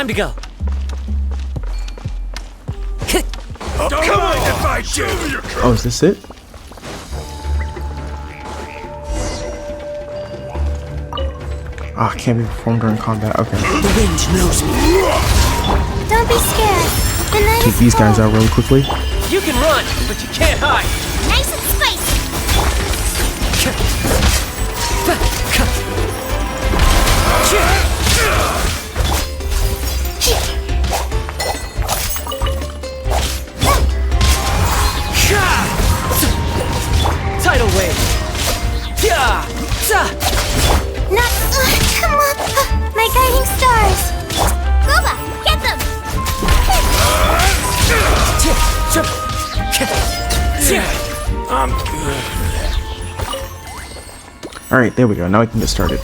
Time to go. Come on, if I do. Oh, is this it? Ah, can't be performed during combat. Okay. The wind knows me. Don't be scared. The night Take is these guys cold. out really quickly. You can run, but you can't hide. Nice and spicy. Tidal wave. Not. Come on. My guiding stars. Gooba, get them. I'm good. Alright, there we go. Now we can get started.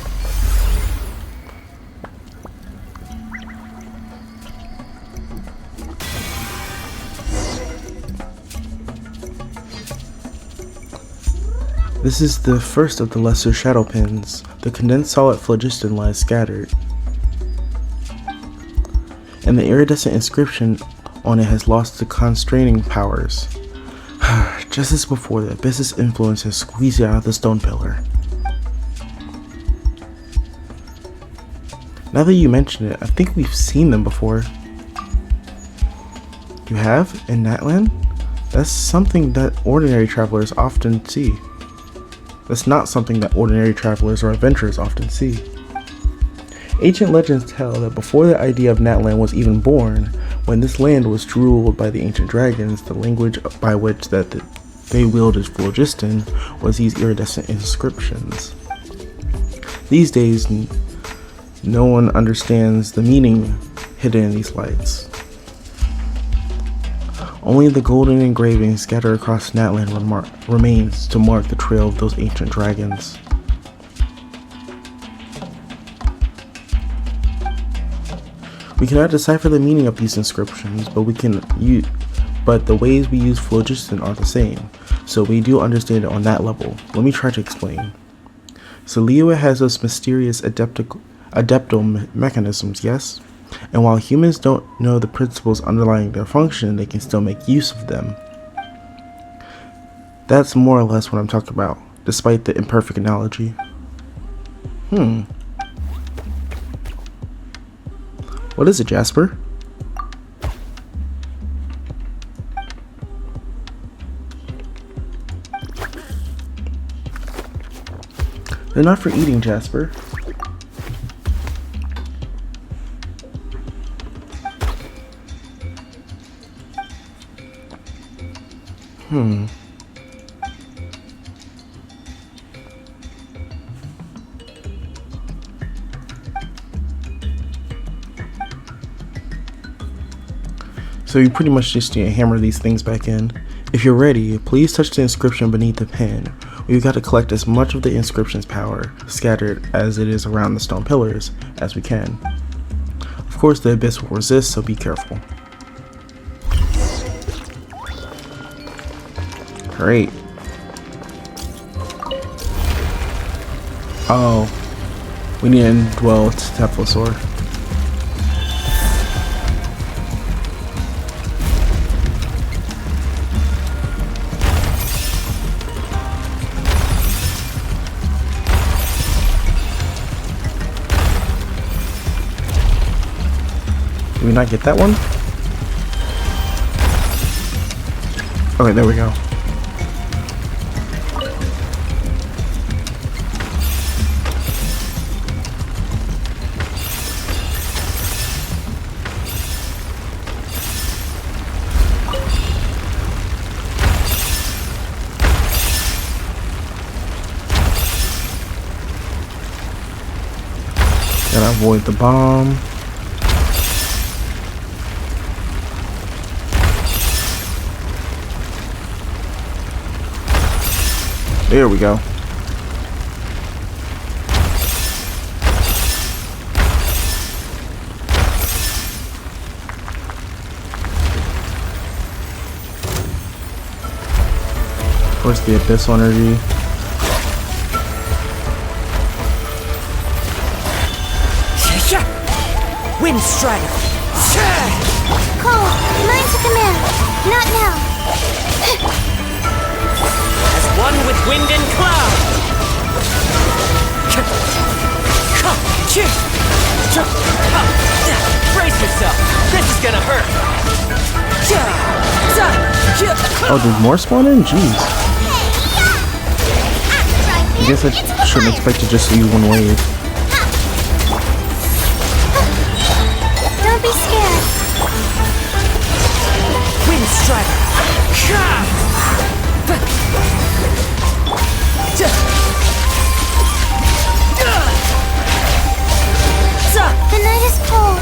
This is the first of the lesser shadow pins. The condensed solid phlogiston lies scattered, and the iridescent inscription on it has lost the constraining powers. Just as before, the abyss's influence has squeezed it out of the stone pillar. Now that you mention it, I think we've seen them before. You have? In Natlan? That's something that ordinary travelers often see. That's not something that ordinary travelers or adventurers often see. Ancient legends tell that before the idea of Natlan was even born, when this land was ruled by the ancient dragons, the language by which they wielded phlogiston was these iridescent inscriptions. These days, no one understands the meaning hidden in these lights. Only the golden engraving scattered across Natlan remains to mark the trail of those ancient dragons. We cannot decipher the meaning of these inscriptions, but the ways we use phlogiston are the same, so we do understand it on that level. Let me try to explain. So Liyue has those mysterious adeptal mechanisms, yes? And while humans don't know the principles underlying their function, they can still make use of them. That's more or less what I'm talking about, despite the imperfect analogy. What is it, Jasper? They're not for eating, Jasper. So you pretty much just need to hammer these things back in. If you're ready, please touch the inscription beneath the pin. We've got to collect as much of the inscription's power, scattered as it is around the stone pillars, as we can. Of course, the abyss will resist, so be careful. Great. Oh, we need to indwell Teplosaur. Did we not get that one? Okay, there we go. Gotta avoid the bomb. There we go. Of course, the abyssal energy. Wind Strider. Cole, mine's a command. Not now. As one with wind and cloud. Brace yourself. This is gonna hurt. Oh, did more spawn in? Jeez. I guess I shouldn't expect to just use one wave. Don't be scared. Wind Strider. The night is cold.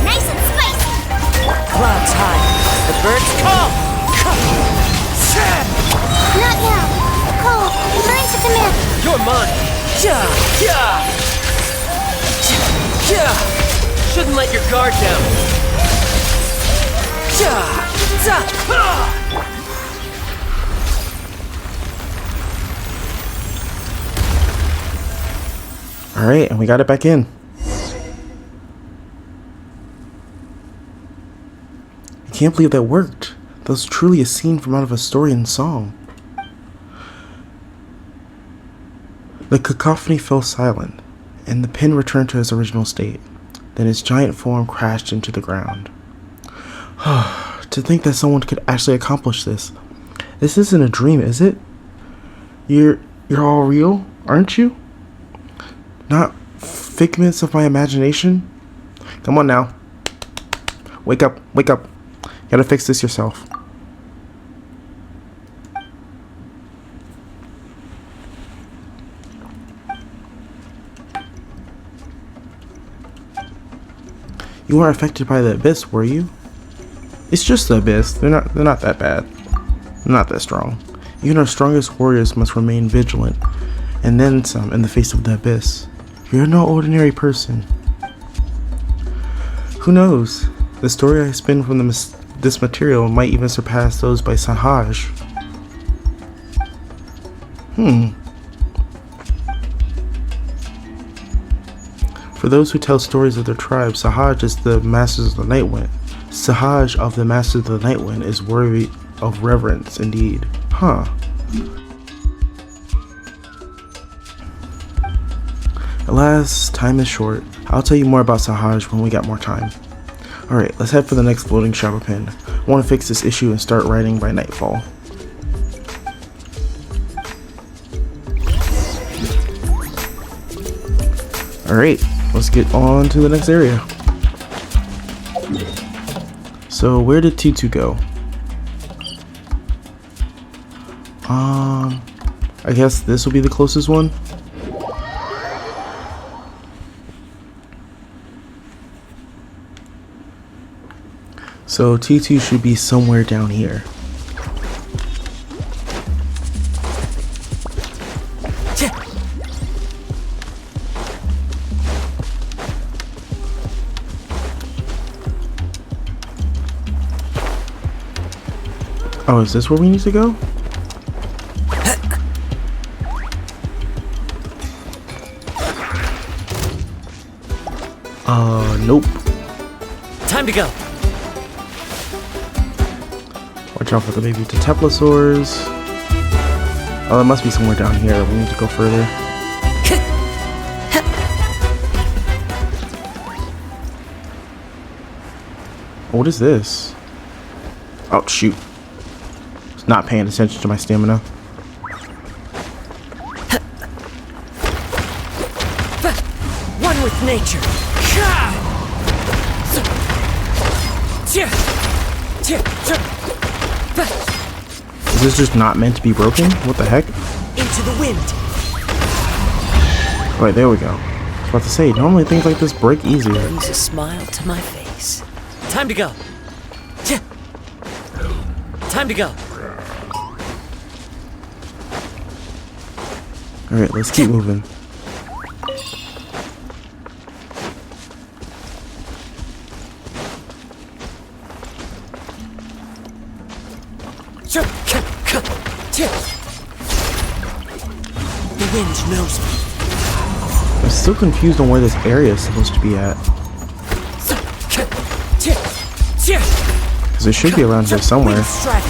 Nice and spicy. Clouds high. The birds call. Not now. Cole, mine's a command. You're mine. Shouldn't let your guard down. Alright, and we got it back in. I can't believe that worked. That was truly a scene from out of a story and song. The cacophony fell silent, and the pin returned to its original state. Then its giant form crashed into the ground. To think that someone could actually accomplish this. This isn't a dream, is it? You're all real, aren't you? Not figments of my imagination? Come on now. Wake up, wake up. You gotta fix this yourself. You weren't affected by the abyss, were you? It's just the abyss. They're not that bad. They're not that strong. Even our strongest warriors must remain vigilant, and then some in the face of the abyss. You're no ordinary person. Who knows? The story I spin from this material might even surpass those by Sahaj. For those who tell stories of their tribe, Sahaj is the Masters of the Nightwind. Sahaj of the Masters of the Nightwind is worthy of reverence indeed. Huh. Alas, time is short. I'll tell you more about Sahaj when we got more time. Alright, let's head for the next floating shadow pin. I want to fix this issue and start writing by nightfall. Alright, let's get on to the next area. So, where did T2 go? I guess this will be the closest one. So T2 should be somewhere down here. Oh, is this where we need to go? Nope. Time to go. Watch out for the baby Teteplosaurs. Oh, it must be somewhere down here. We need to go further. What is this? Oh, shoot. It's not paying attention to my stamina. One with nature. Is this just not meant to be broken? What the heck? Into the wind. Alright, there we go. I was about to say, normally things like this break easier. Brings a smile to my face. Time to go. Time to go. Alright, let's keep moving. wind knows me. I'm still confused on where this area is supposed to be at. Because it should be around here somewhere. Wind strike.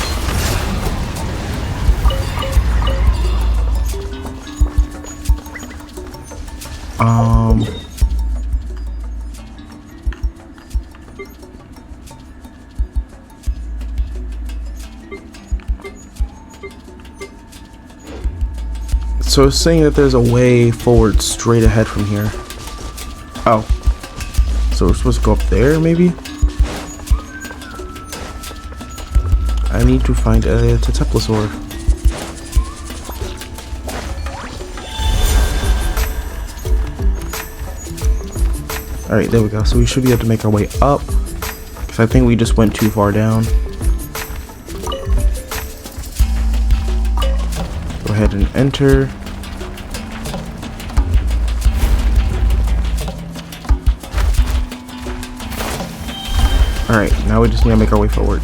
So it's saying that there's a way forward straight ahead from here. Oh. So we're supposed to go up there, maybe? I need to find a Teteplosaur. Alright, there we go. So we should be able to make our way up. Because I think we just went too far down. Go ahead and enter. Alright, now we just need to make our way forward.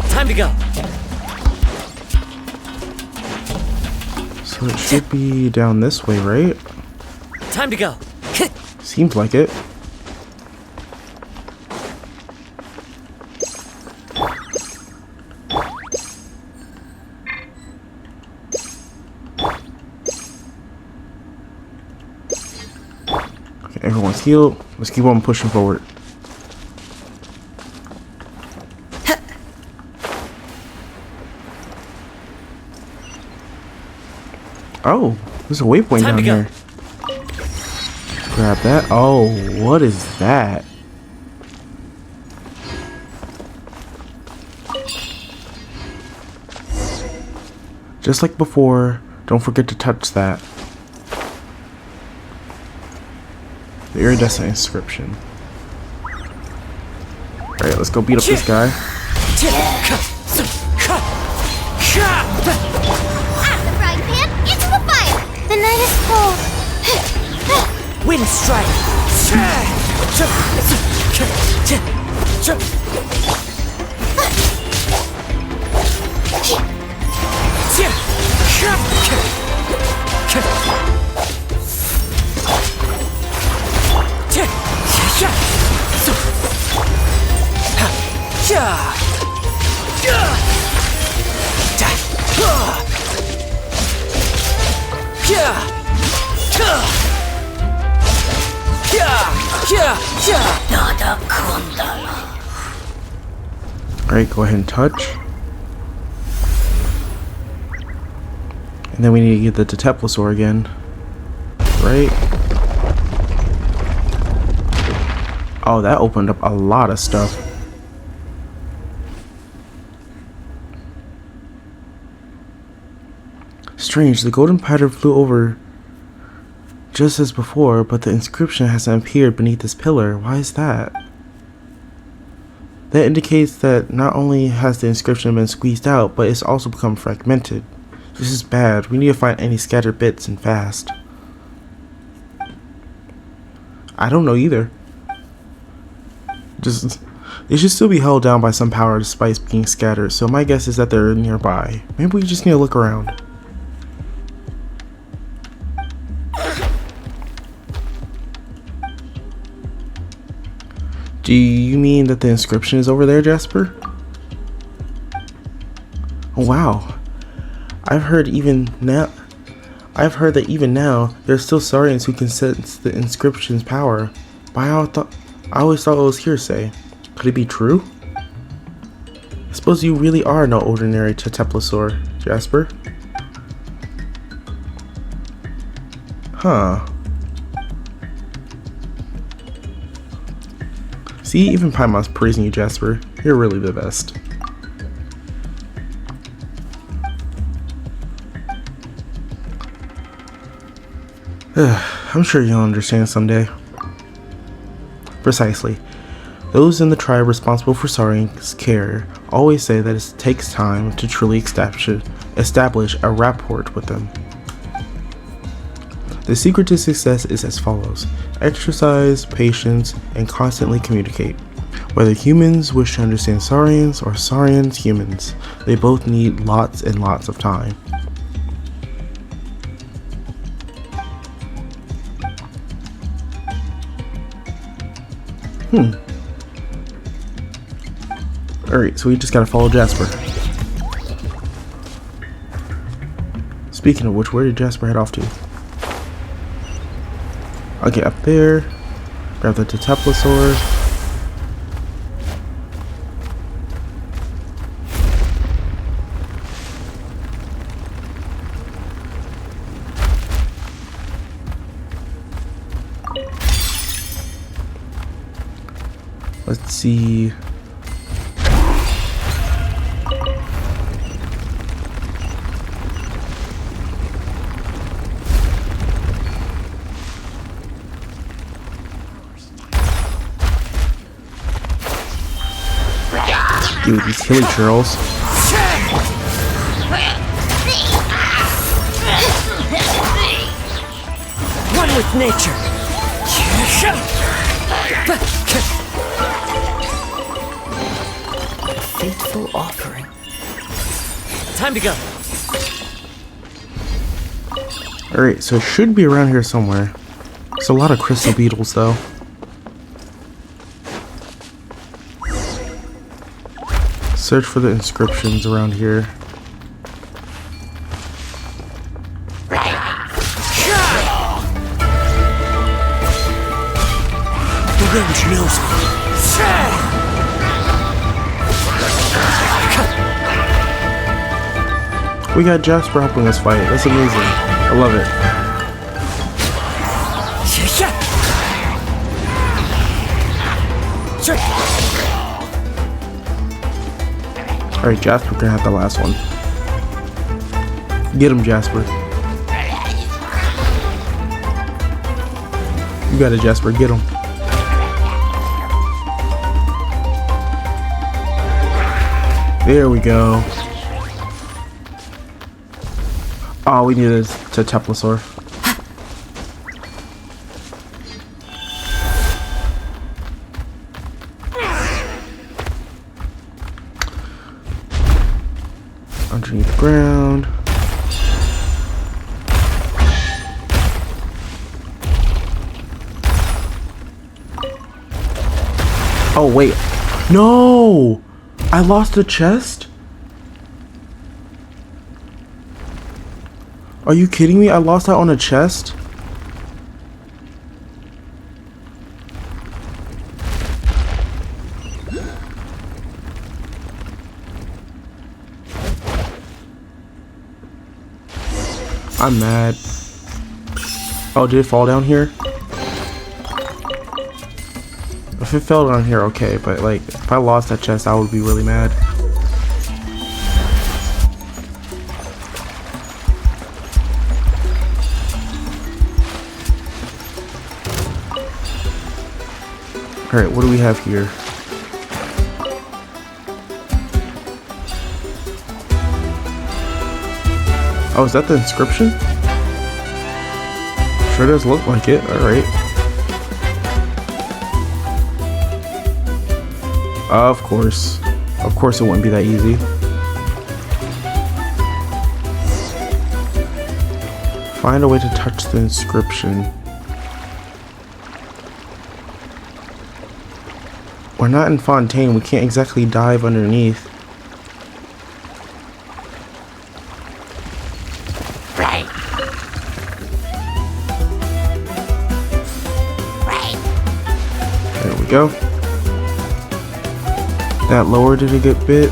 Time to go. So it should be down this way, right? Time to go. Seems like it. Okay, everyone's healed. Let's keep on pushing forward. Oh, there's a waypoint Time down to go. here. Grab that. Oh, what is that? Just like before, don't forget to touch that. The iridescent inscription. Alright, let's go beat up this guy. Frying pan into the fire! The night is cold. Wind strike. Alright, go ahead and touch. And then we need to get the Teteplosaur again. Right? Oh, that opened up a lot of stuff. Strange, the golden pattern flew over just as before, but the inscription hasn't appeared beneath this pillar. Why is that? That indicates that not only has the inscription been squeezed out, but it's also become fragmented. This is bad. We need to find any scattered bits and fast. I don't know either. They should still be held down by some power despite being scattered, so my guess is that they're nearby. Maybe we just need to look around. Do you mean that the inscription is over there, Jasper? Oh, wow. I've heard that even now, there's still Saurians who can sense the inscription's power. But I always thought it was hearsay. Could it be true? I suppose you really are no ordinary Teteplosaur, Jasper. Huh. See, even Paimon's praising you, Jasper. You're really the best. I'm sure you'll understand someday. Precisely. Those in the tribe responsible for Saurian's care always say that it takes time to truly establish a rapport with them. The secret to success is as follows: exercise, patience, and constantly communicate. Whether humans wish to understand Saurians or Saurians humans, they both need lots and lots of time. Alright, so we just gotta follow Jasper. Speaking of which, where did Jasper head off to? Okay, up there. Grab the Tetaplosaur. Let's see. Dude, these hilly churls. One with nature. Faithful offering. Time to go. Alright, so it should be around here somewhere. There's a lot of crystal beetles though. Search for the inscriptions around here. The wind knows me. We got Jasper helping us fight. That's amazing. I love it. Alright, Jasper can have the last one. Get him, Jasper. You got it, Jasper. Get him. There we go. Oh, we needed to Tetaplosaur. Underneath the ground. Oh, wait. No! I lost a chest? Are you kidding me? I lost that on a chest? I'm mad. Oh, did it fall down here? If it fell down here, okay, but like, if I lost that chest, I would be really mad. Alright, what do we have here? Oh, is that the inscription? Sure does look like it. Alright. Of course. Of course it wouldn't be that easy. Find a way to touch the inscription. We're not in Fontaine. We can't exactly dive underneath. There we go. That lowered it a good bit.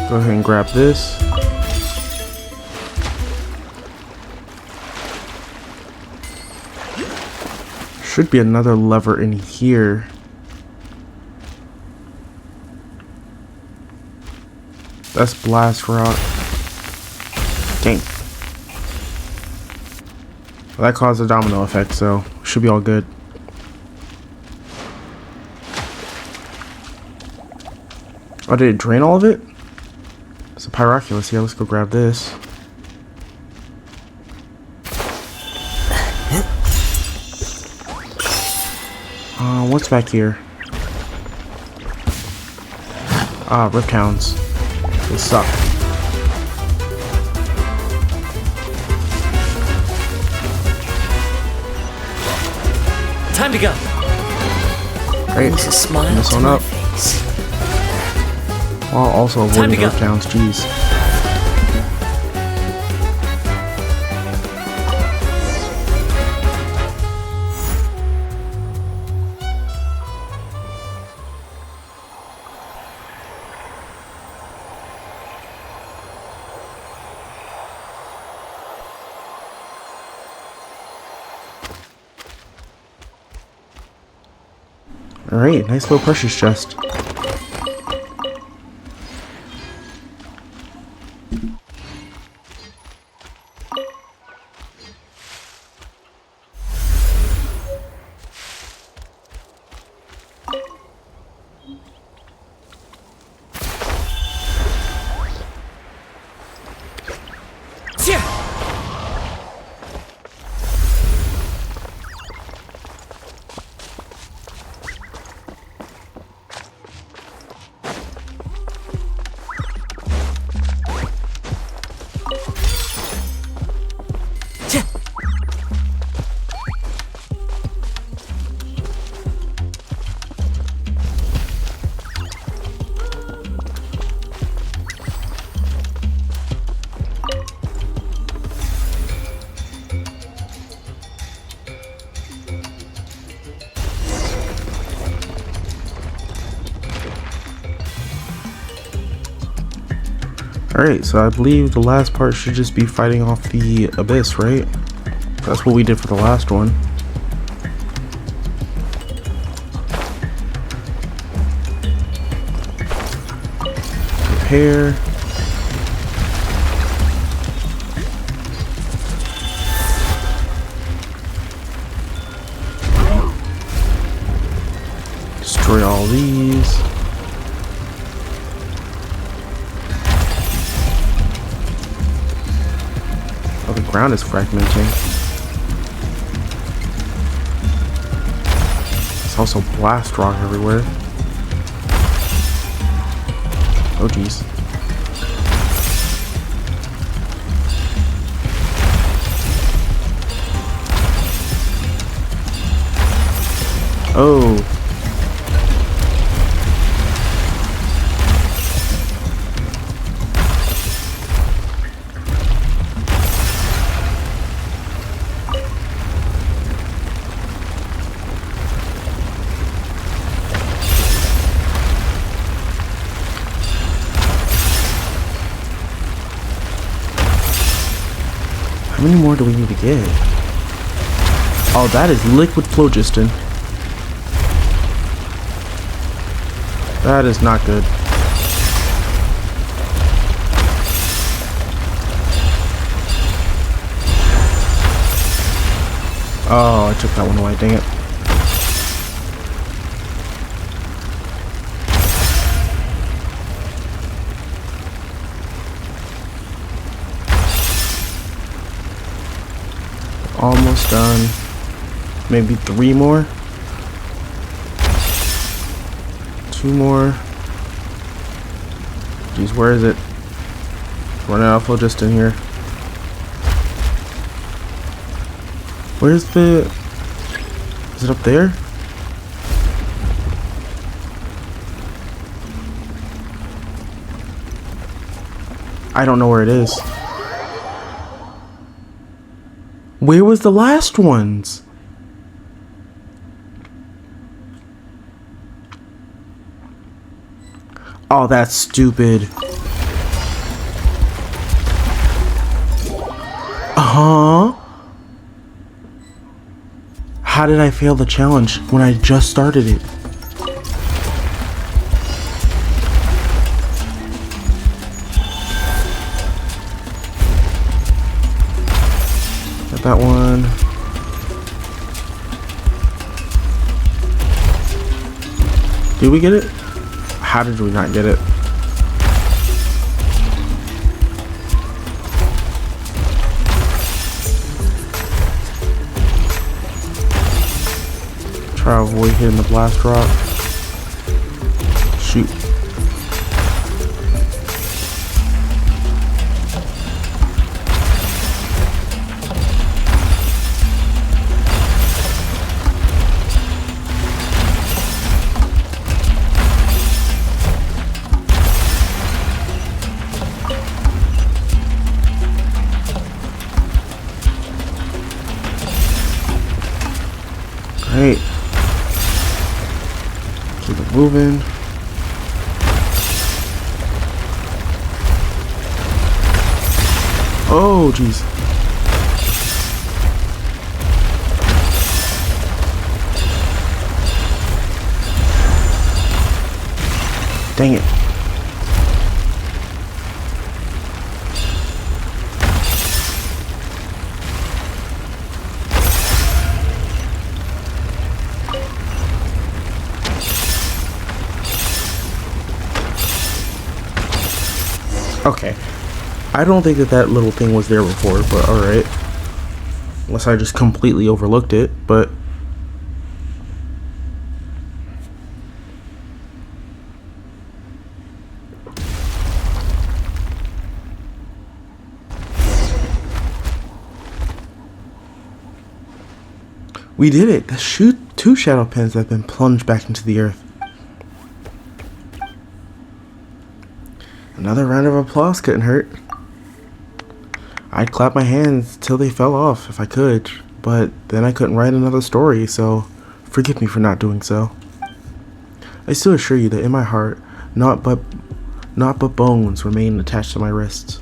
Go ahead and grab this. Should be another lever in here. That's blast rock. Dang. Well, that caused a domino effect, so should be all good. Oh, did it drain all of it? It's a Pyroculus here. Let's go grab this. what's back here? Ah, Rift Hounds. They suck. Time to go. Great. Brings a smile This to one my up. face. While also Time avoiding to go. Rift Hounds. Jeez. Alright, nice little precious chest. Alright, so I believe the last part should just be fighting off the abyss, right? That's what we did for the last one. Prepare. Destroy all these. Oh, the ground is fragmenting. There's also blast rock everywhere. Oh geez. Oh. How many more do we need to get? Oh, that is liquid phlogiston. That is not good. Oh, I took that one away, dang it. Almost done. Maybe 3 more. 2 more. Jeez, where is it? Running out of phlogiston here. Where's the... Is it up there? I don't know where it is. Where was the last ones? Oh, that's stupid. Huh? How did I fail the challenge when I just started it? Got that one. Did we get it? How did we not get it? Try to avoid hitting the blast rock. Shoot. Great. Keep it moving. Oh, jeez. Dang it. Okay, I don't think that little thing was there before, but alright. Unless I just completely overlooked it, but... we did it! The two shadow pins have been plunged back into the earth. Another round of applause couldn't hurt. I'd clap my hands till they fell off if I could, but then I couldn't write another story, so forgive me for not doing so. I still assure you that in my heart, not but bones remain attached to my wrists.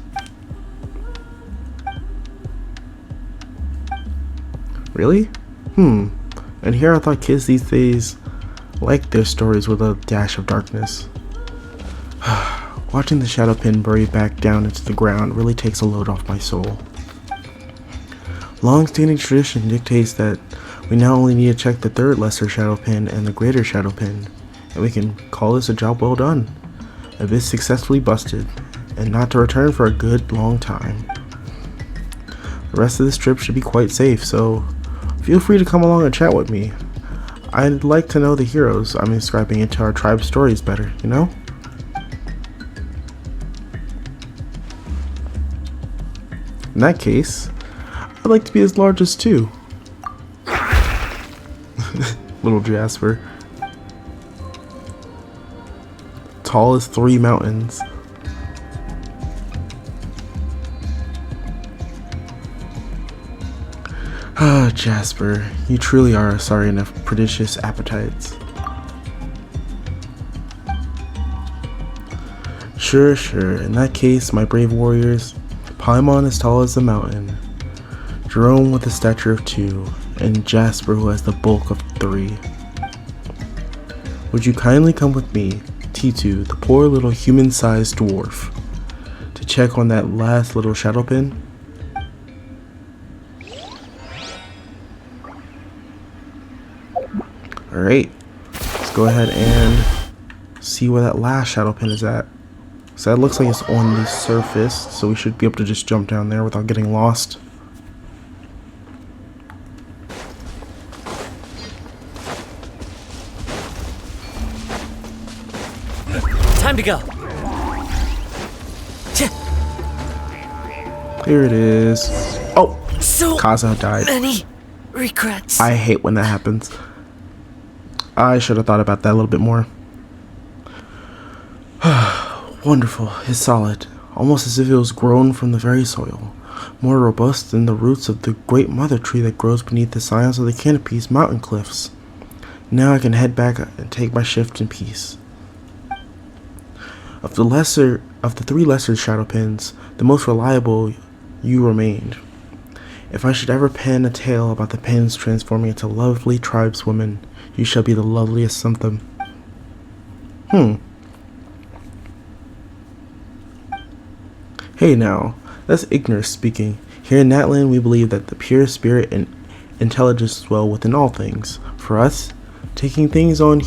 Really? And here I thought kids these days liked their stories with a dash of darkness. Watching the shadow pin bury back down into the ground really takes a load off my soul. Long-standing tradition dictates that we now only need to check the third lesser shadow pin and the greater shadow pin, and we can call this a job well done. Abyss successfully busted, and not to return for a good long time. The rest of this trip should be quite safe, so feel free to come along and chat with me. I'd like to know the heroes I'm inscribing into our tribe's stories better, you know? In that case, I'd like to be as large as two. Little Jasper. Tall as 3 mountains. Ah, Jasper, you truly are sorry enough prodigious appetites. Sure, in that case, my brave warriors, Paimon as tall as the mountain, Jerome with a stature of 2, and Jasper who has the bulk of 3. Would you kindly come with me, T2, the poor little human-sized dwarf, to check on that last little shadow pin? Alright, let's go ahead and see where that last shadow pin is at. So that looks like it's on the surface, so we should be able to just jump down there without getting lost. Time to go. Here it is. Oh, So Kaza died. many regrets. I hate when that happens. I should have thought about that a little bit more. Wonderful, it's solid, almost as if it was grown from the very soil, more robust than the roots of the great mother tree that grows beneath the silence of the Canopy's mountain cliffs. Now I can head back and take my shift in peace. Of the 3 lesser shadow pins, the most reliable you remained. If I should ever pen a tale about the pins transforming into lovely tribeswomen, you shall be the loveliest of them. Hey now, that's ignorance speaking. Here in Natlan, we believe that the pure spirit and intelligence dwell within all things. For us, taking on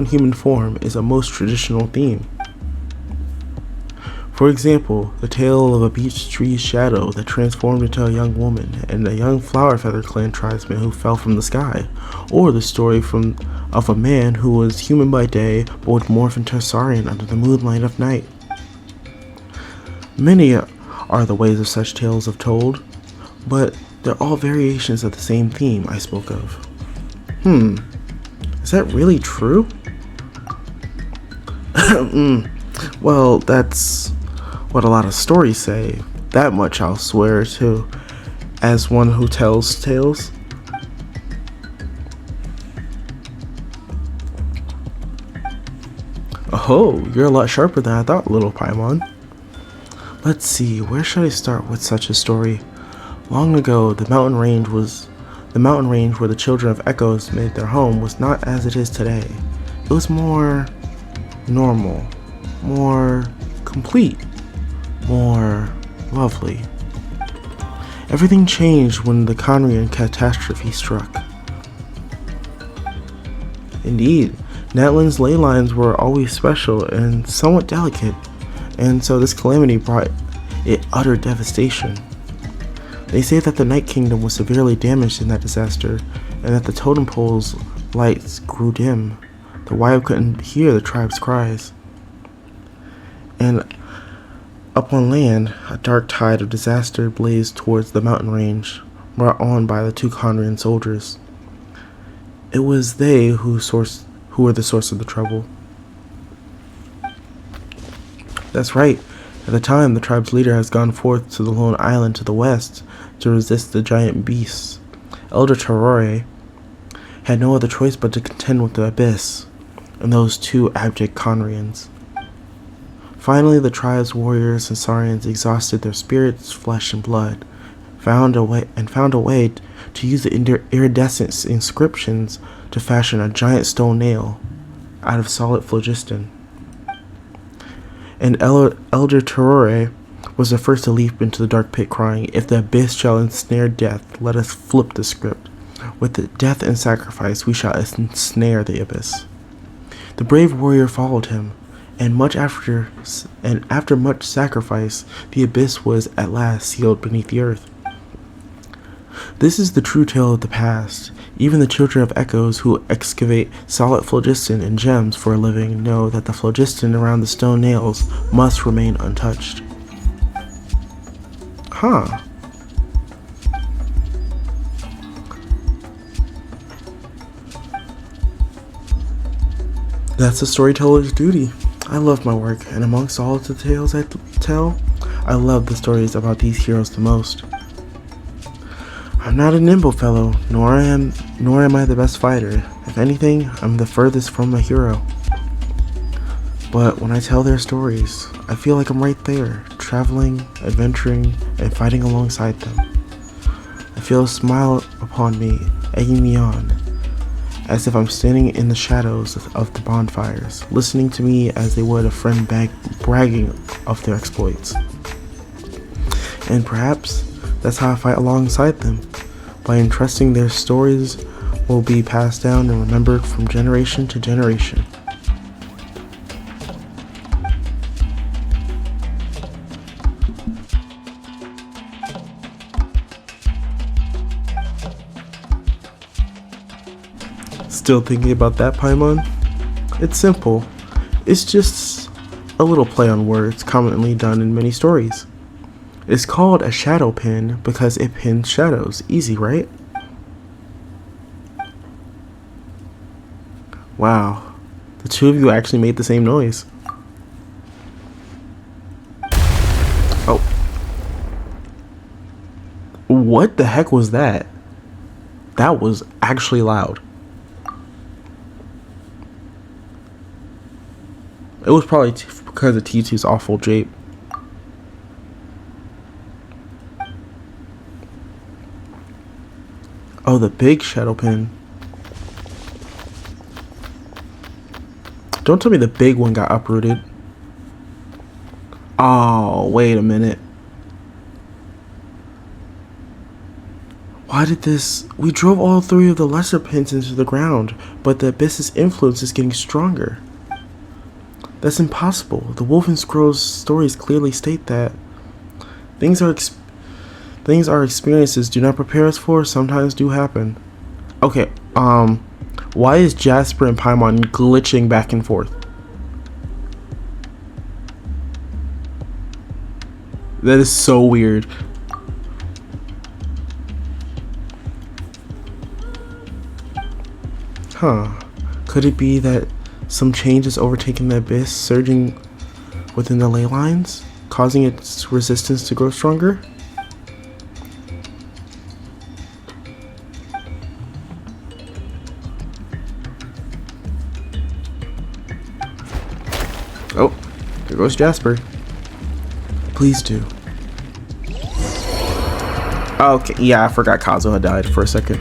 human form is a most traditional theme. For example, the tale of a beech tree's shadow that transformed into a young woman and a young flower feather clan tribesman who fell from the sky, or the story of a man who was human by day but would morph into a saurian under the moonlight of night. Many are the ways of such tales of told, but they're all variations of the same theme I spoke of. Is that really true? Well, that's what a lot of stories say. That much I'll swear to, as one who tells tales. Oh, you're a lot sharper than I thought, little Paimon. Let's see, where should I start with such a story? Long ago, the mountain range where the children of Echoes made their home was not as it is today. It was more normal, more complete, more lovely. Everything changed when the Conrian catastrophe struck. Indeed, Natlan's ley lines were always special and somewhat delicate, and so this calamity brought it utter devastation. They say that the Night Kingdom was severely damaged in that disaster, and that the totem pole's lights grew dim. The wild couldn't hear the tribe's cries. And up on land, a dark tide of disaster blazed towards the mountain range, brought on by the two Conrian soldiers. It was they who were the source of the trouble. That's right. At the time, the tribe's leader has gone forth to the lone island to the west to resist the giant beasts. Elder Terore had no other choice but to contend with the abyss and those two abject Conrians. Finally, the tribe's warriors and Saurians exhausted their spirits, flesh, and blood, found a way to use the iridescent inscriptions to fashion a giant stone nail out of solid phlogiston. And Elder Terore was the first to leap into the dark pit, crying, "If the abyss shall ensnare death, let us flip the script. With the death and sacrifice, we shall ensnare the abyss." The brave warrior followed him, and after much sacrifice, the abyss was at last sealed beneath the earth. This is the true tale of the past. Even the children of Echoes who excavate solid phlogiston and gems for a living know that the phlogiston around the stone nails must remain untouched. Huh. That's a storyteller's duty. I love my work, and amongst all of the tales I tell, I love the stories about these heroes the most. I'm not a nimble fellow, nor am I the best fighter. If anything, I'm the furthest from a hero. But when I tell their stories, I feel like I'm right there, traveling, adventuring, and fighting alongside them. I feel a smile upon me, egging me on, as if I'm standing in the shadows of the bonfires, listening to me as they would a friend bragging of their exploits. And perhaps that's how I fight alongside them, by entrusting their stories will be passed down and remembered from generation to generation. Still thinking about that, Paimon? It's simple. It's just a little play on words commonly done in many stories. It's called a shadow pin because it pins shadows. Easy, right? Wow. The two of you actually made the same noise. Oh. What the heck was that? That was actually loud. It was probably because of T2's awful jape. Oh, the big shadow pin. Don't tell me the big one got uprooted. Oh, wait a minute. Why did this? We drove all three of the lesser pins into the ground, but the abyss's influence is getting stronger. That's impossible. The Wolf and Scrolls stories clearly state that things our experiences do not prepare us for sometimes do happen. Okay, why is Jasper and Paimon glitching back and forth? That is so weird. Huh. Could it be that some change has overtaken the abyss, surging within the ley lines, causing its resistance to grow stronger? Oh, there goes Jasper. Please do. Okay, yeah, I forgot Kazuo had died for a second.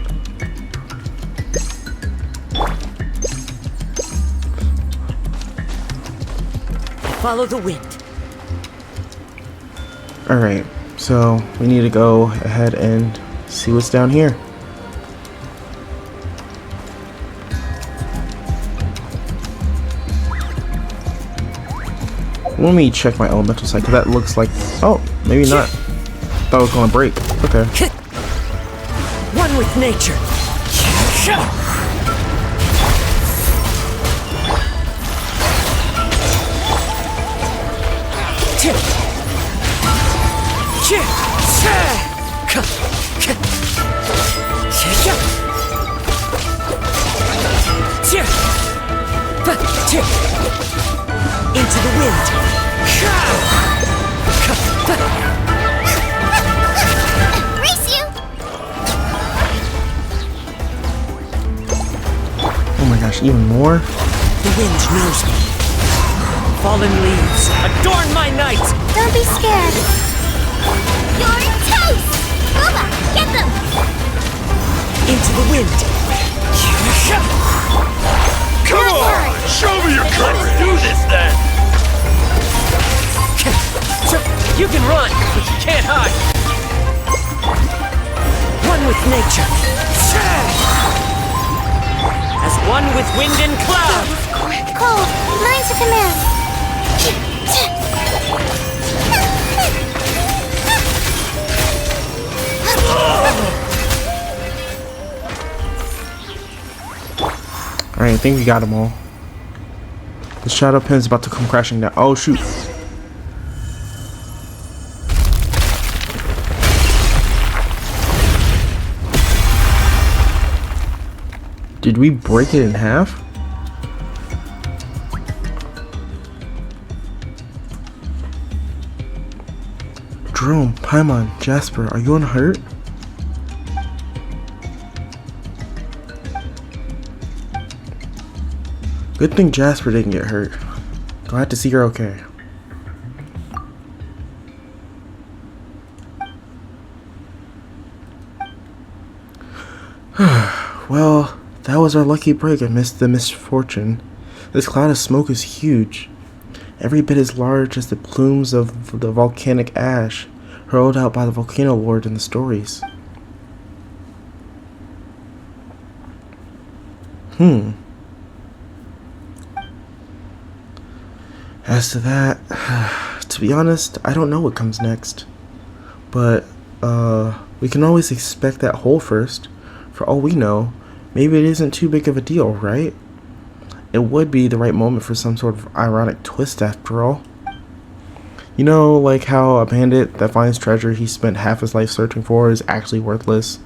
Follow the wind. Alright, so we need to go ahead and see what's down here. Let me check my elemental side, because that looks like... Oh, maybe not. Thought it was going to break. Okay. One with nature. Into the wind. Race you! Oh my gosh, even more? The wind knows me. Fallen leaves adorn my night. Don't be scared. You're toast! Booba, get them! Into the wind. Come on! Show me your courage! Let's do this then! You can run, but you can't hide. One with nature. As one with wind and cloud. Cold, mine's a command. Alright, I think we got them all. The shadow pin is about to come crashing down. Oh shoot. Did we break it in half? Jerome, Paimon, Jasper, are you unhurt? Good thing Jasper didn't get hurt. Glad to see you're okay. Well, that was our lucky break amidst the misfortune. This cloud of smoke is huge. Every bit as large as the plumes of the volcanic ash hurled out by the volcano lord in the stories. As to that, to be honest, I don't know what comes next. But, we can always expect that hole first. For all we know, maybe it isn't too big of a deal, right? It would be the right moment for some sort of ironic twist after all. You know, like how a bandit that finds treasure he spent half his life searching for is actually worthless.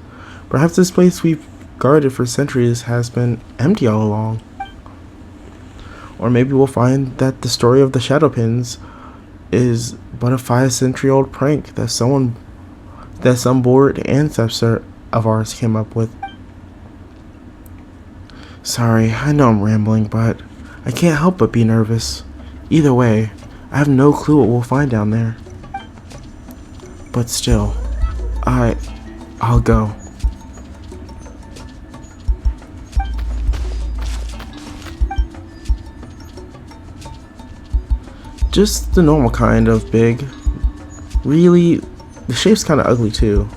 Perhaps this place we've guarded for centuries has been empty all along. Or maybe we'll find that the story of the Shadow Pins is but a 5-century-old prank that some bored ancestor of ours came up with. Sorry, I know I'm rambling, but I can't help but be nervous. Either way, I have no clue what we'll find down there. But still, I'll go. Just the normal kind of big. Really, the shape's kind of ugly too.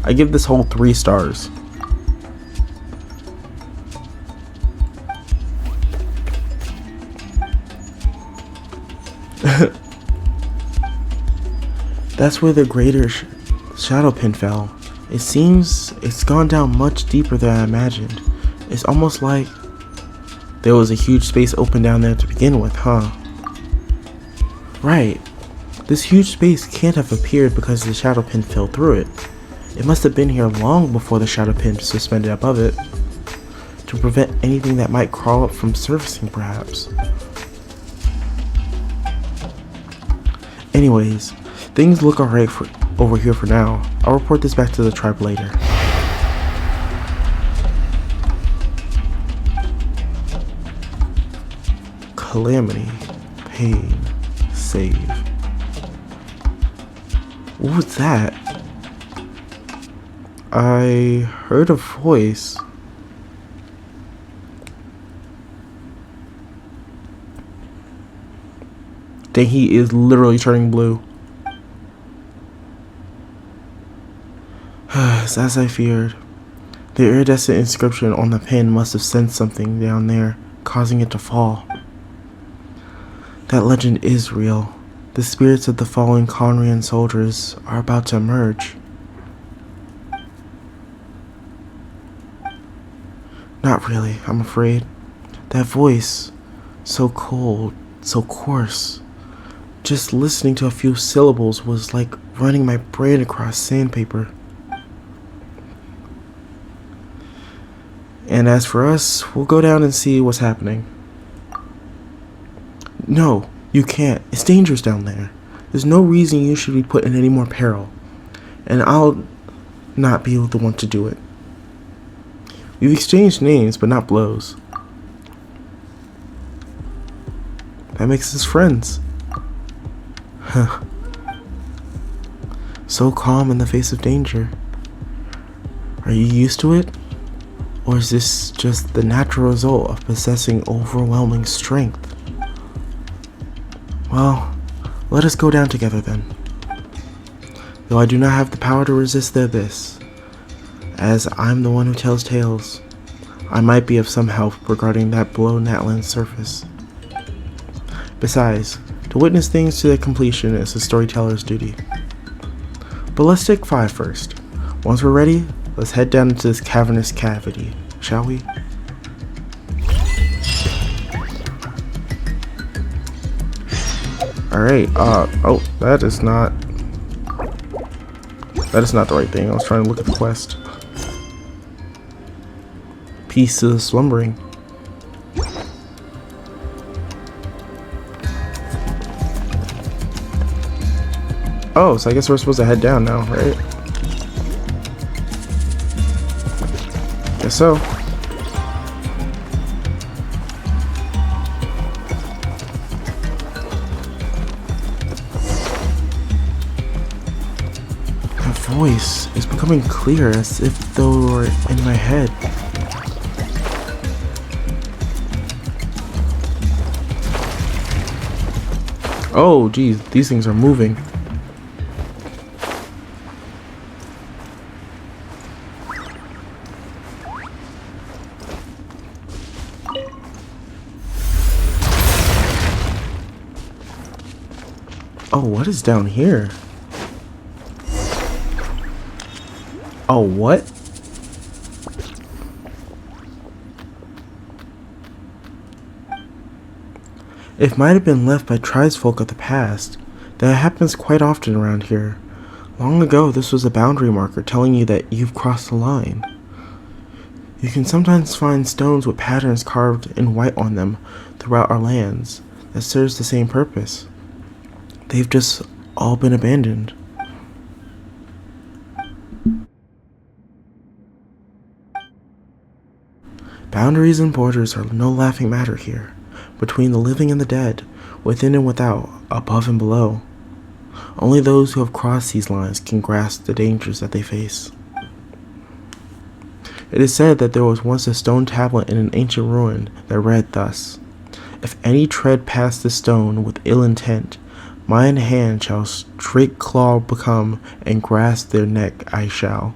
I give this hole 3 stars. That's where the greater shadow pin fell. It seems it's gone down much deeper than I imagined. It's almost like there was a huge space open down there to begin with, huh? Right. This huge space can't have appeared because the shadow pin fell through it. It must have been here long before the shadow pin suspended above it, to prevent anything that might crawl up from surfacing, perhaps. Anyways, things look alright over here for now. I'll report this back to the tribe later. Calamity, pain, save. What was that? I heard a voice. Dang, he is literally turning blue. It's as I feared. The iridescent inscription on the pin must have sensed something down there, causing it to fall. That legend is real. The spirits of the fallen Conrian soldiers are about to emerge. Not really, I'm afraid. That voice, so cold, so coarse. Just listening to a few syllables was like running my brain across sandpaper. And as for us, we'll go down and see what's happening. No, you can't. It's dangerous down there. There's no reason you should be put in any more peril. And I'll not be the one to do it. We've exchanged names, but not blows. That makes us friends. Huh. So calm in the face of danger. Are you used to it? Or is this just the natural result of possessing overwhelming strength? Well, let us go down together then. Though I do not have the power to resist their this, as I'm the one who tells tales, I might be of some help regarding that below Natlan's surface. Besides, to witness things to their completion is a storyteller's duty. But let's take 5 first. Once we're ready, let's head down into this cavernous cavity, shall we? Alright, oh, that is not the right thing. I was trying to look at the quest. Peace to the slumbering. Oh, so I guess we're supposed to head down now, right? Guess so. That voice is becoming clear, as if though it were in my head. Oh, geez, these things are moving. Oh, what is down here? Oh, what? It might have been left by tribesfolk of the past. That happens quite often around here. Long ago, this was a boundary marker telling you that you've crossed the line. You can sometimes find stones with patterns carved in white on them throughout our lands that serves the same purpose. They've just all been abandoned. Boundaries and borders are no laughing matter here, between the living and the dead, within and without, above and below. Only those who have crossed these lines can grasp the dangers that they face. It is said that there was once a stone tablet in an ancient ruin that read thus: "If any tread past this stone with ill intent, mine hand shall straight claw become, and grasp their neck I shall."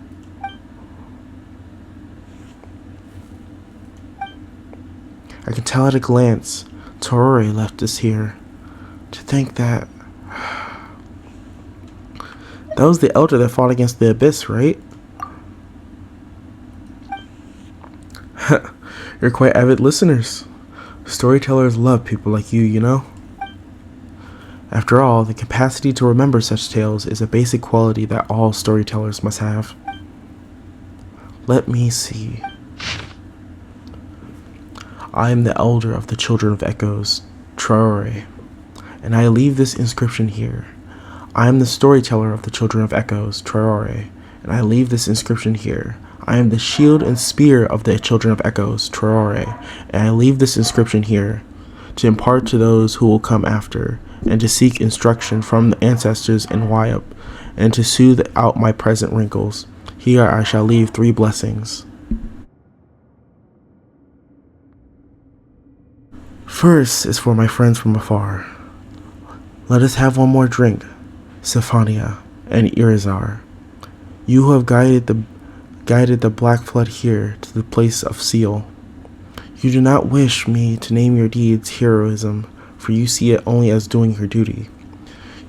I can tell at a glance, Torore left us here. To think that that was the elder that fought against the abyss, right? You're quite avid listeners. Storytellers love people like you, you know? After all, the capacity to remember such tales is a basic quality that all storytellers must have. Let me see. I am the elder of the children of echoes, Traore, and I leave this inscription here. I am the storyteller of the children of echoes, Traore, and I leave this inscription here. I am the shield and spear of the children of echoes, Traore, and I leave this inscription here, to impart to those who will come after, and to seek instruction from the ancestors in Wyup, and to soothe out my present wrinkles. Here I shall leave 3 blessings. First is for my friends from afar. Let us have one more drink, Sephania and Irizar. You who have guided the Black Flood here to the place of seal. You do not wish me to name your deeds heroism, for you see it only as doing your duty.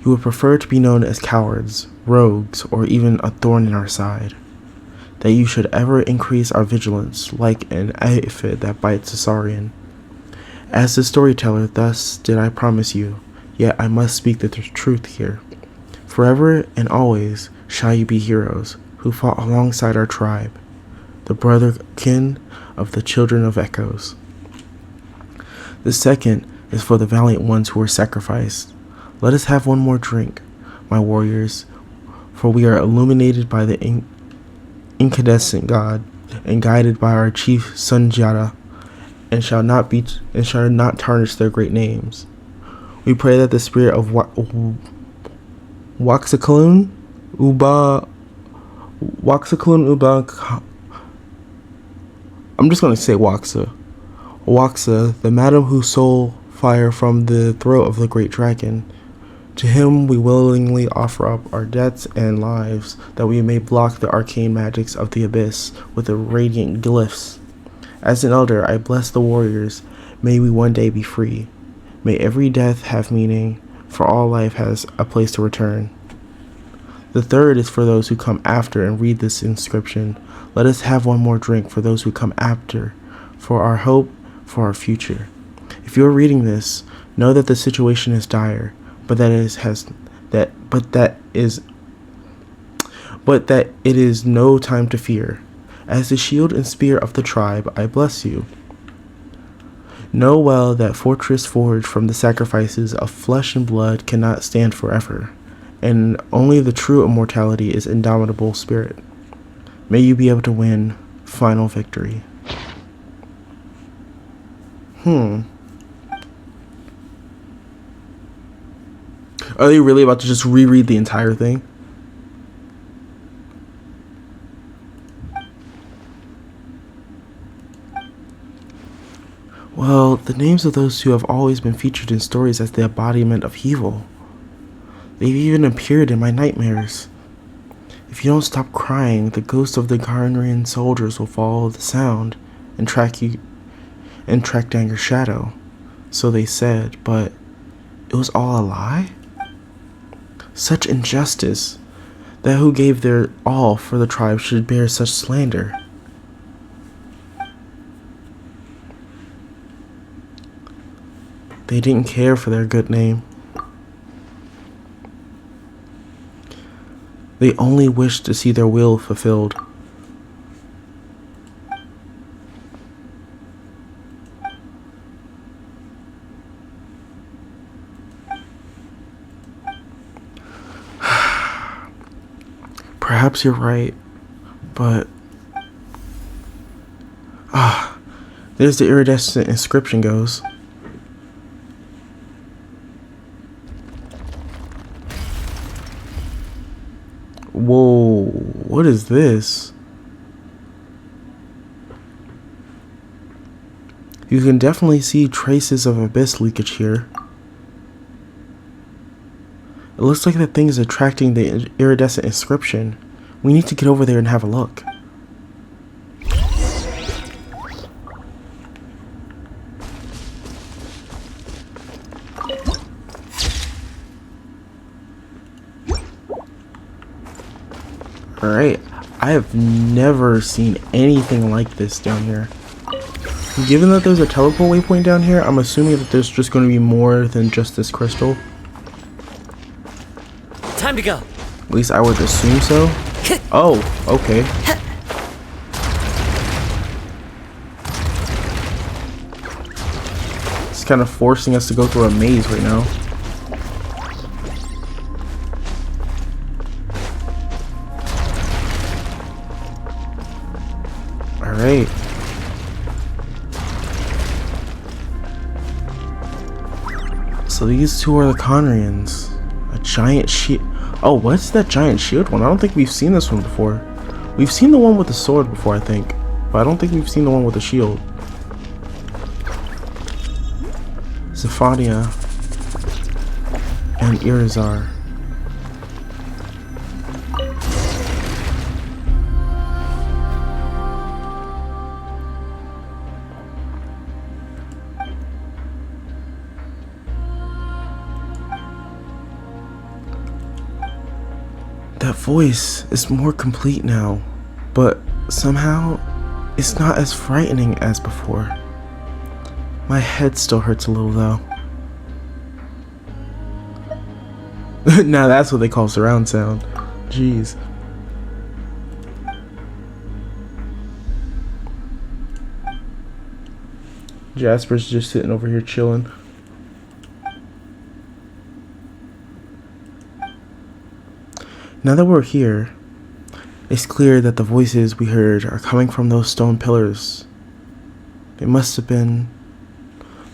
You would prefer to be known as cowards, rogues, or even a thorn in our side. That you should ever increase our vigilance, like an aphid that bites a saurian. As the storyteller, thus did I promise you, yet I must speak the truth here. Forever and always shall you be heroes, who fought alongside our tribe, the brother kin of the children of echoes. The second is for the valiant ones who were sacrificed. Let us have one more drink, my warriors, for we are illuminated by the incandescent God, and guided by our chief Sunjata, and shall not tarnish their great names. We pray that the spirit of Waxaklun Uba, I'm just going to say Waxa, the madam who stole fire from the throat of the great dragon. To him we willingly offer up our debts and lives, that we may block the arcane magics of the abyss with the radiant glyphs. As an elder, I bless the warriors. May we one day be free. May every death have meaning, for all life has a place to return. The third is for those who come after and read this inscription. Let us have one more drink for those who come after, for our hope, for our future. If you are reading this, know that the situation is dire, but that it is no time to fear. As the shield and spear of the tribe, I bless you. Know well that fortress forged from the sacrifices of flesh and blood cannot stand forever, and only the true immortality is indomitable spirit. May you be able to win final victory. Are they really about to just reread the entire thing? Well, the names of those who have always been featured in stories as the embodiment of evil. They've even appeared in my nightmares. If you don't stop crying, the ghosts of the Garnerian soldiers will follow the sound and track down your shadow. So they said, but it was all a lie? Such injustice, that who gave their all for the tribe should bear such slander. They didn't care for their good name. They only wished to see their will fulfilled. Perhaps you're right, but there's the iridescent inscription goes. Whoa, what is this? You can definitely see traces of abyss leakage here. It looks like that thing is attracting the iridescent inscription. We need to get over there and have a look. Alright, I have never seen anything like this down here. Given that there's a teleport waypoint down here, I'm assuming that there's just going to be more than just this crystal. Time to go. At least I would assume so. Oh, okay. It's kind of forcing us to go through a maze right now. Alright. So these two are the Conrians. A giant shield. Oh, what's that giant shield one? I don't think we've seen this one before. We've seen the one with the sword before, I think. But I don't think we've seen the one with the shield. Zephania and Irizar. That voice is more complete now, but somehow it's not as frightening as before. My head still hurts a little though. Now that's what they call surround sound. Jeez. Jasper's just sitting over here chilling. Now that we're here, it's clear that the voices we heard are coming from those stone pillars. They must have been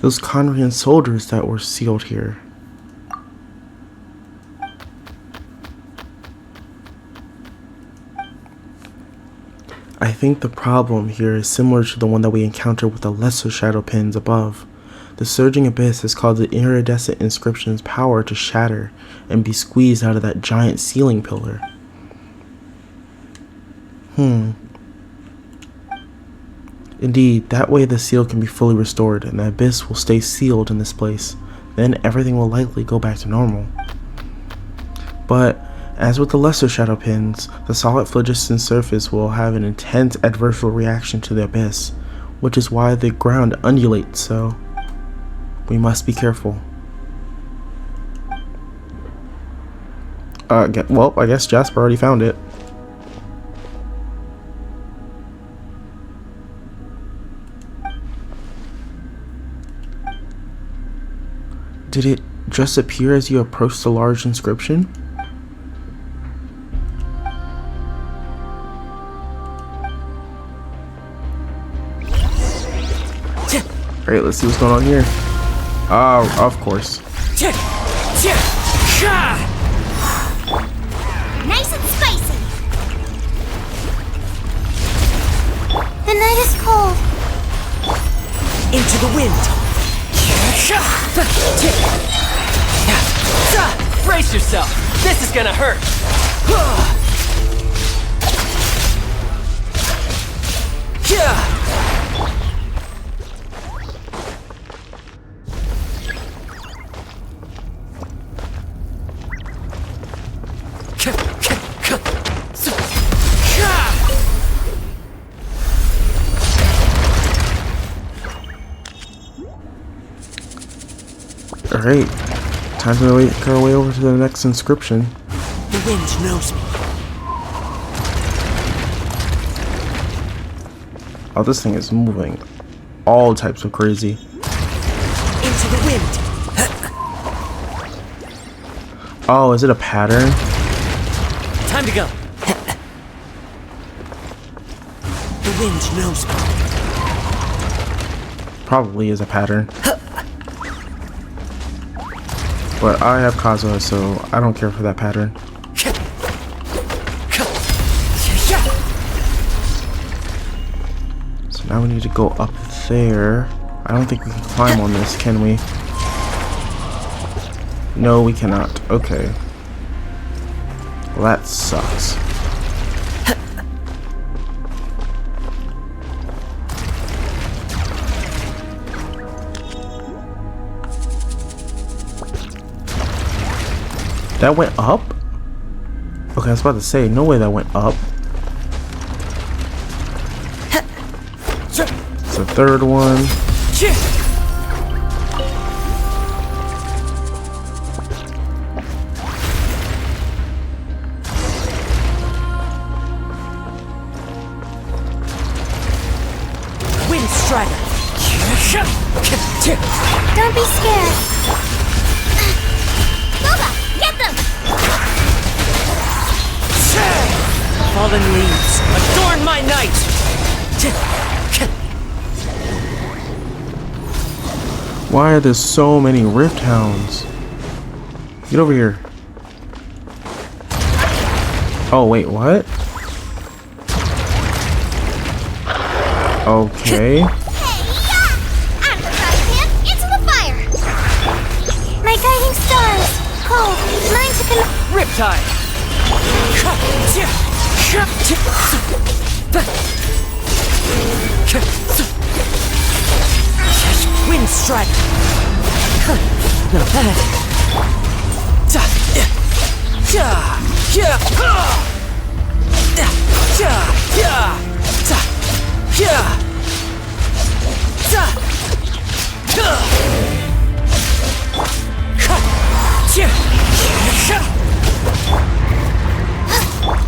those Conrian soldiers that were sealed here. I think the problem here is similar to the one that we encountered with the lesser shadow pins above. The surging abyss has caused the iridescent inscription's power to shatter and be squeezed out of that giant ceiling pillar. Indeed, that way the seal can be fully restored and the abyss will stay sealed in this place. Then everything will likely go back to normal. But, as with the lesser shadow pins, the solid phlogiston surface will have an intense adversarial reaction to the abyss, which is why the ground undulates so. We must be careful. Well, I guess Jasper already found it. Did it just appear as you approached the large inscription? Alright, let's see what's going on here. Oh, of course. Nice and spicy. The night is cold. Into the wind. Brace yourself. This is gonna hurt. Alright, time to make our way over to the next inscription. The wind knows me. Oh, this thing is moving all types of crazy. Into the wind. Oh, is it a pattern? Time to go. The wind knows me. Probably is a pattern. But I have Kazuha, so I don't care for that pattern. So now we need to go up there. I don't think we can climb on this, can we? No, we cannot. Okay. Well, that sucks. That went up? Okay, I was about to say, no way that went up. It's the third one. Wind Strider. Don't be scared. Boba, get them! Fallen leaves, adorn my night! Why are there so many Rift Hounds? Get over here. Oh, wait, what? Okay. Hey, yeah! Out of the frying pan, into the fire! My guiding stars! Cold, mine to Riptide! Wind Strider! Not bad.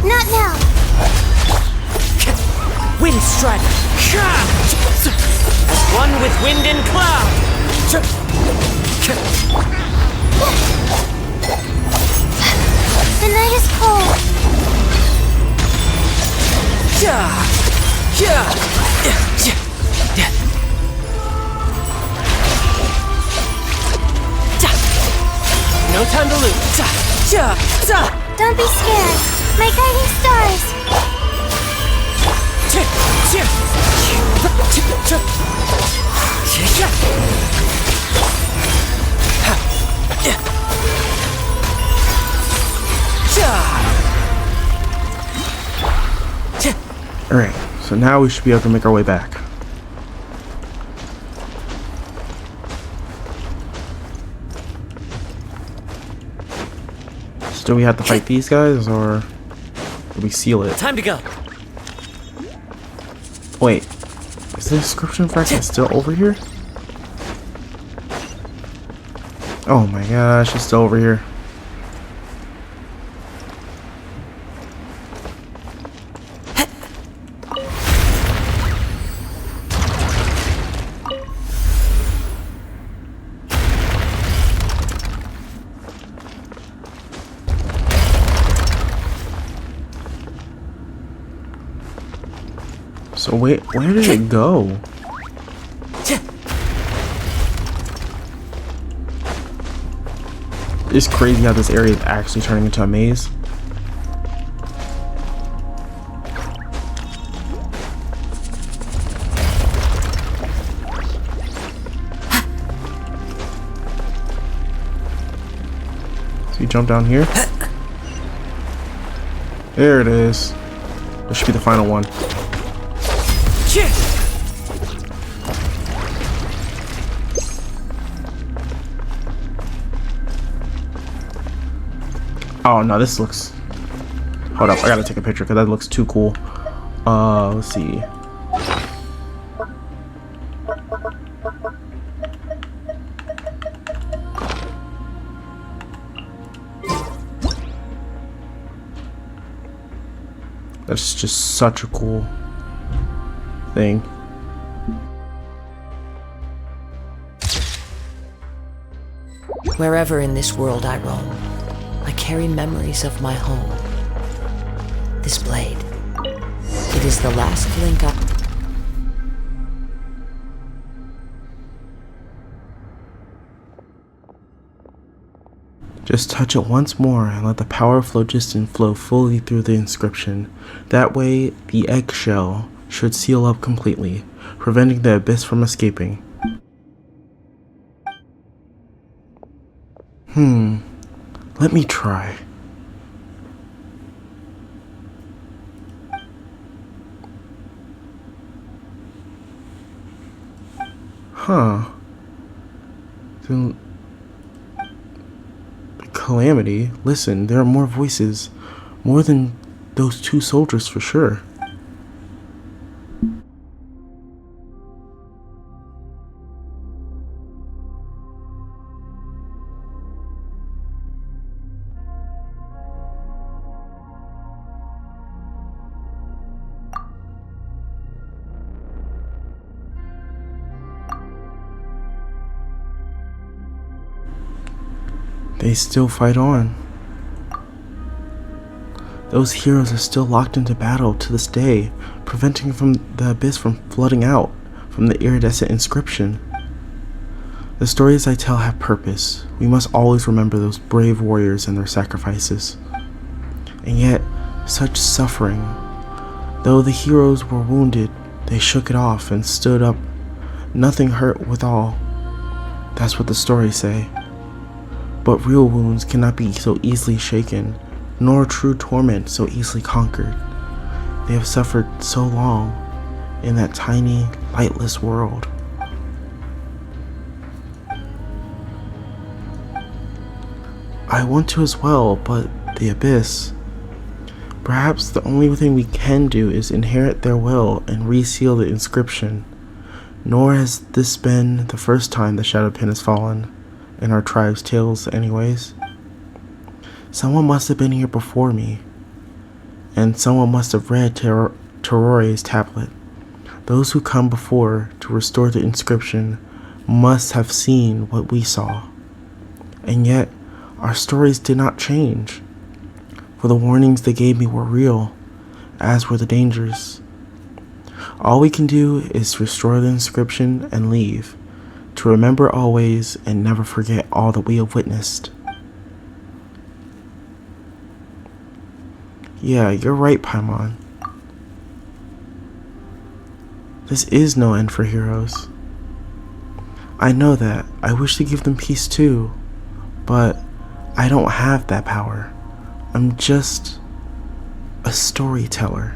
Not now! Wind Strider! One with wind and cloud! The night is cold. No time to lose. Don't be scared. My guiding stars. Alright, so now we should be able to make our way back. So do we have to fight these guys, or do we seal it? Time to go. Wait, is the inscription fragment still over here? Oh my gosh, it's still over here. So wait, where did it go? It's crazy how this area is actually turning into a maze. So you jump down here. There it is. This should be the final one. Oh no, this looks... Hold up, I gotta take a picture because that looks too cool. Let's see. That's just such a cool thing. Wherever in this world I roam, I carry memories of my home. This blade, it is the last link up. Just touch it once more and let the power of phlogiston flow fully through the inscription. That way, the eggshell should seal up completely, preventing the abyss from escaping. Let me try. Huh. Calamity, listen, there are more voices. More than those 2 soldiers for sure. They still fight on. Those heroes are still locked into battle to this day, preventing the abyss from flooding out from the iridescent inscription. The stories I tell have purpose. We must always remember those brave warriors and their sacrifices. And yet, such suffering. Though the heroes were wounded, they shook it off and stood up. Nothing hurt withal. That's what the stories say. But real wounds cannot be so easily shaken, nor true torment so easily conquered. They have suffered so long in that tiny, lightless world. I want to as well, but the abyss. Perhaps the only thing we can do is inherit their will and reseal the inscription. Nor has this been the first time the Shadow Pin has fallen. In our tribe's tales anyways. Someone must have been here before me, and someone must have read Terori's tablet. Those who come before to restore the inscription must have seen what we saw. And yet, our stories did not change, for the warnings they gave me were real, as were the dangers. All we can do is restore the inscription and leave, to remember always and never forget all that we have witnessed. Yeah, you're right, Paimon. This is no end for heroes. I know that. I wish to give them peace too, but I don't have that power. I'm just a storyteller.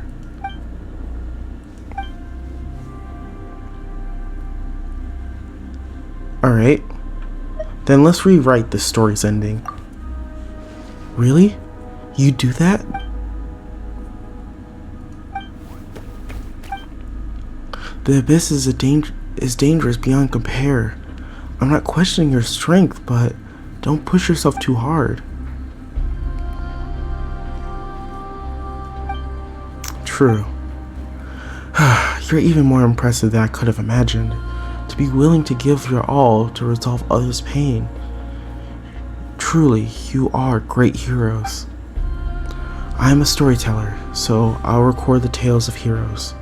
Alright, then let's rewrite this story's ending. Really? You do that? The abyss is dangerous beyond compare. I'm not questioning your strength, but don't push yourself too hard. True. You're even more impressive than I could have imagined. To be willing to give your all to resolve others' pain. Truly, you are great heroes. I am a storyteller, so I'll record the tales of heroes.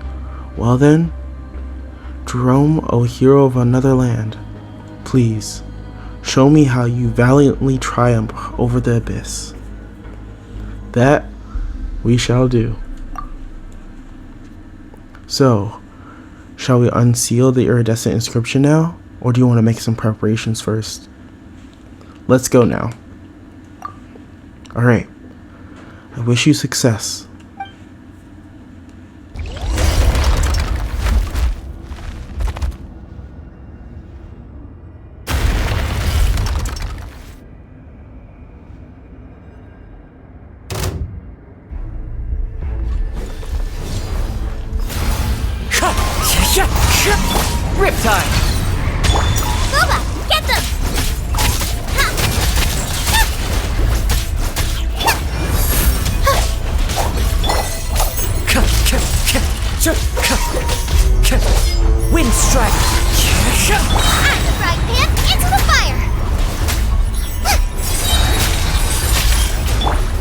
Well then, Jerome, O hero of another land, please, show me how you valiantly triumph over the abyss. That we shall do. So, shall we unseal the iridescent inscription now, or do you want to make some preparations first? Let's go now. Alright. I wish you success. Riptide! Boba, get them! Wind strike! And the frying pan into the fire!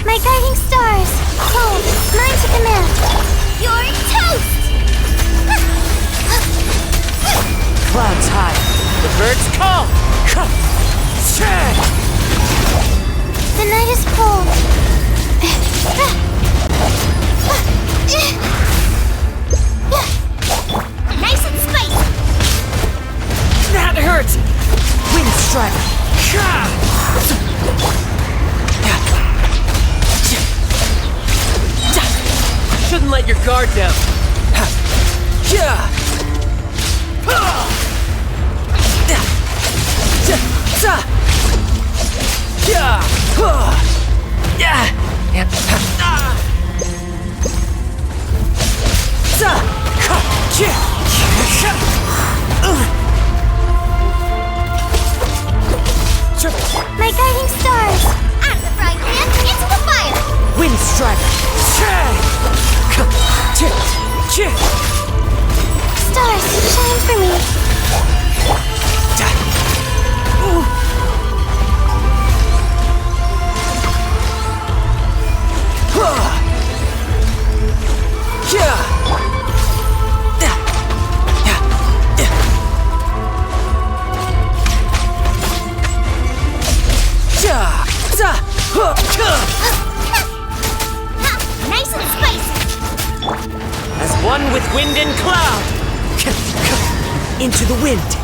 My guiding stars! Cold, mine to command! You're toast! Clouds high, the birds call! The night is cold. Nice and spicy! That hurts! Wind strike! Shouldn't let your guard down. My guiding stars! Out of the frying pan, into the fire! Wind strider. Stars, shine for me! Nice and spicy! As one with wind and cloud. Into the wind.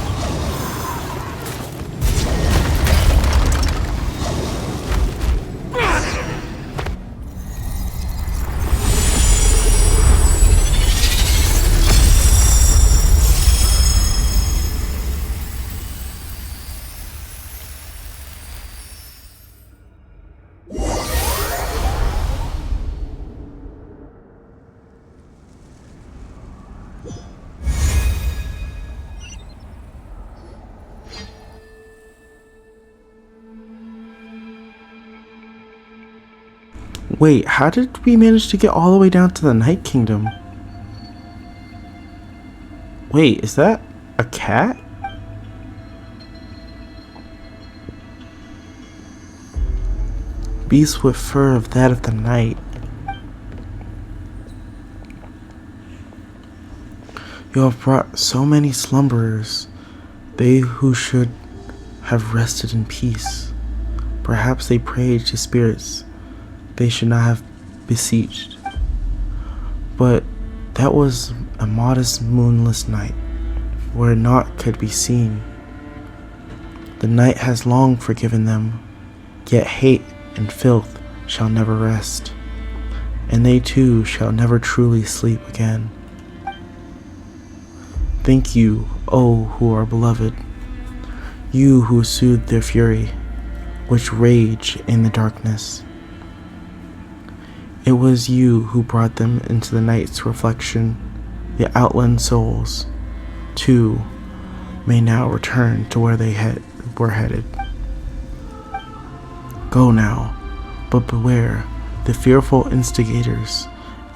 Wait, how did we manage to get all the way down to the Night Kingdom? Wait, is that a cat? Beast with fur of that of the night. You have brought so many slumberers, they who should have rested in peace. Perhaps they prayed to spirits they should not have beseeched. But that was a modest moonless night, where naught could be seen. The night has long forgiven them, yet hate and filth shall never rest, and they too shall never truly sleep again. Thank you, O who are beloved, you who soothe their fury, which rage in the darkness. It was you who brought them into the night's reflection. The outland souls, too, may now return to where they were headed. Go now, but beware the fearful instigators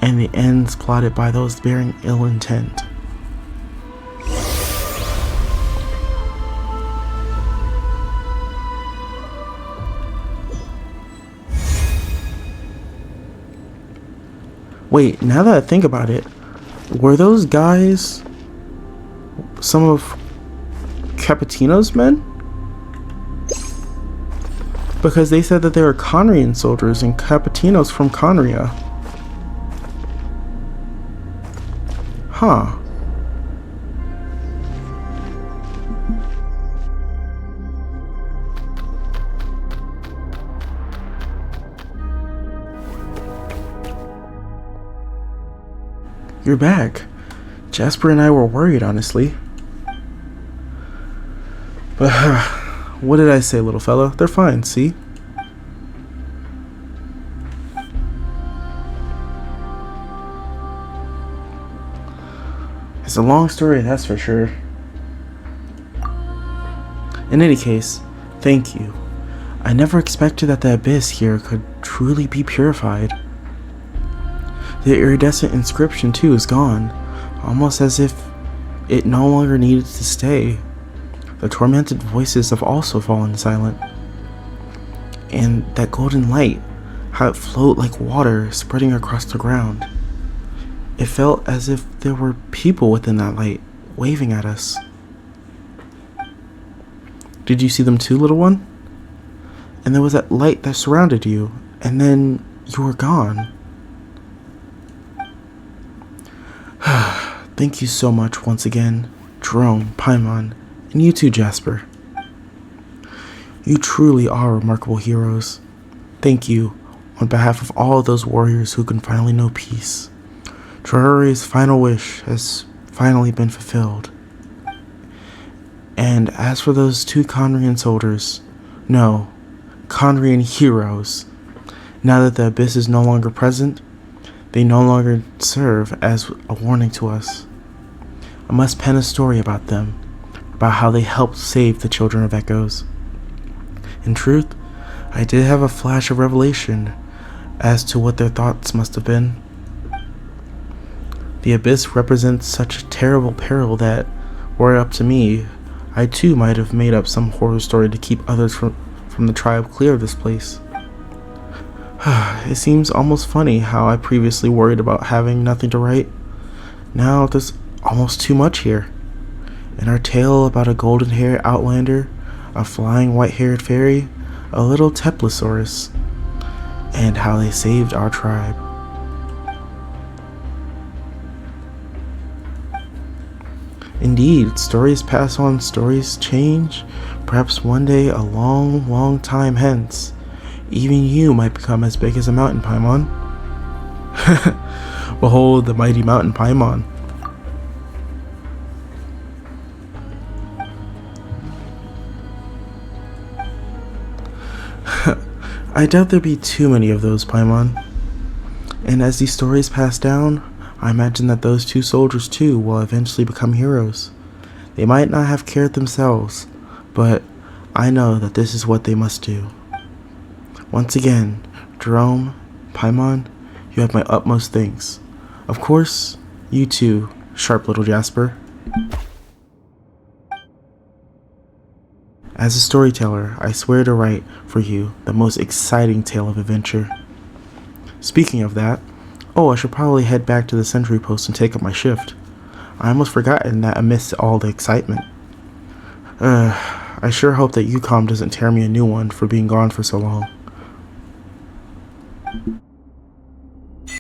and the ends plotted by those bearing ill intent. Wait, now that I think about it, were those guys some of Cappuccino's men? Because they said that they were Conrian soldiers and Cappuccino's from Conria. Huh. You're back. Jasper and I were worried, honestly. But what did I say, little fella? They're fine, see? It's a long story, that's for sure. In any case, thank you. I never expected that the abyss here could truly be purified. The iridescent inscription too is gone, almost as if it no longer needed to stay. The tormented voices have also fallen silent. And that golden light, how it flowed like water spreading across the ground. It felt as if there were people within that light, waving at us. Did you see them too, little one? And there was that light that surrounded you, and then you were gone. Thank you so much once again, Jerome, Paimon, and you too, Jasper. You truly are remarkable heroes. Thank you on behalf of all those warriors who can finally know peace. Traore's final wish has finally been fulfilled. And as for those two Conrian soldiers, no, Conrian heroes, now that the abyss is no longer present, they no longer serve as a warning to us. I must pen a story about them, about how they helped save the children of Echoes. In truth, I did have a flash of revelation as to what their thoughts must have been. The abyss represents such a terrible peril that, were it up to me, I too might have made up some horror story to keep others from the tribe clear of this place. It seems almost funny how I previously worried about having nothing to write. Now there's almost too much here. In our tale about a golden-haired outlander, a flying white-haired fairy, a little Teplosaurus, and how they saved our tribe. Indeed, stories pass on, stories change. Perhaps one day, a long, long time hence, even you might become as big as a mountain Paimon. Behold the mighty mountain Paimon. I doubt there'll be too many of those Paimon. And as these stories pass down, I imagine that those two soldiers too will eventually become heroes. They might not have cared themselves, but I know that this is what they must do. Once again, Jerome, Paimon, you have my utmost thanks. Of course, you too, sharp little Jasper. As a storyteller, I swear to write for you the most exciting tale of adventure. Speaking of that, I should probably head back to the sentry post and take up my shift. I almost forgotten that amidst all the excitement. I sure hope that UCOM doesn't tear me a new one for being gone for so long.